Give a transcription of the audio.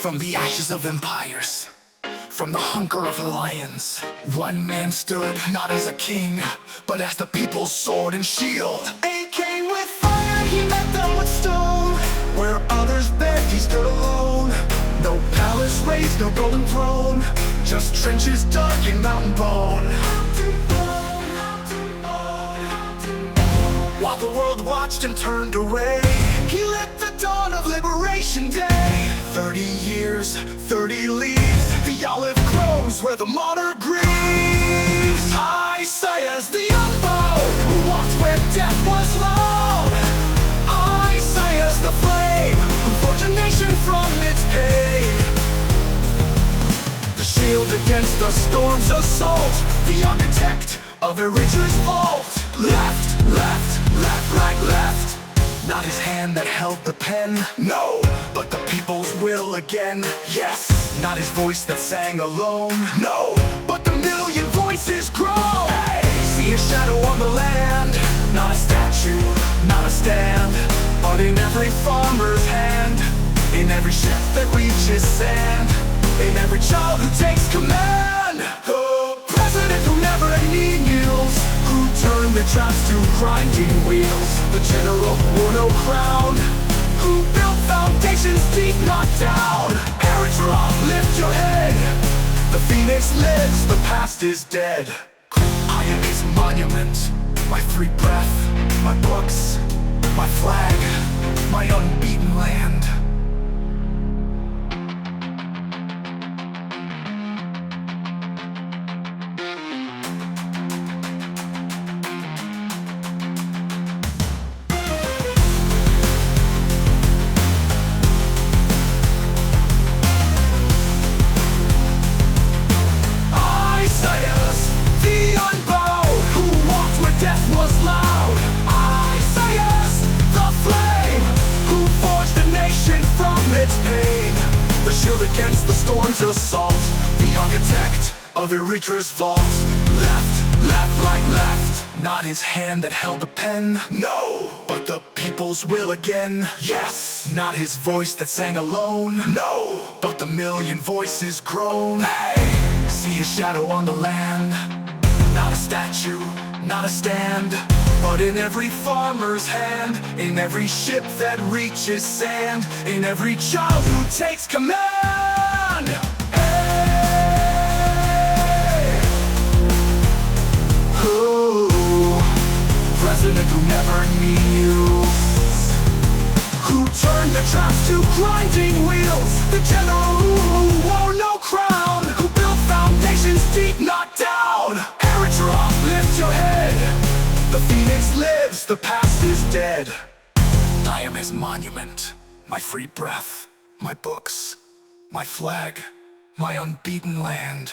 From the ashes of empires, from the hunger of lions, one man stood, not as a king, but as the people's sword and shield. He came with fire, he met them with stone. Where others begged, he stood alone. No palace raised, no golden throne, just trenches dug in mountain bone. While the world watched and turned away, he lit the dawn of Liberation Day. 30 years, 30 leaves, the olive grows where the martyr grieves. Isaias the unbowed, who walked where death was loud. Isaias the flame, who forged a nation from its pain. The shield against the storm's assault, the architect of Eritrea's vault. Left, left, left, right, left. Not his hand that held the pen, no, but the people's will again. Yes, not his voice that sang alone, no, but the million voices grow. Hey, see a shadow on the land, not a statue, not a stand, but in every farmer's hand, in every ship that reaches sand, in every child who takes command. The president who never kneels, who turned the traps to grinding wheels. The general wore no crown, who built foundations deep, not down. Eritrea, lift your head, the phoenix lives, the past is dead. I am his monument, my free breath, my books, my flag, my unbeaten land. The shield against the storm's assault, the architect of Eritrea's vault. Left, left, right, left. Not his hand that held the pen, no, but the people's will again. Yes, not his voice that sang alone, no, but the million voices groan. Hey, see a shadow on the land, not a statue, not a stand, but in every farmer's hand, in every ship that reaches sand, in every child who takes command. Hey! Ooh, president who never kneels, who turned the traps to grinding wheels. The general who wore no crown, who built foundations deep, not down. Eritrea, lift your head, the phoenix lives, the past is dead. I am his monument, my free breath, my books, my flag, my unbeaten land.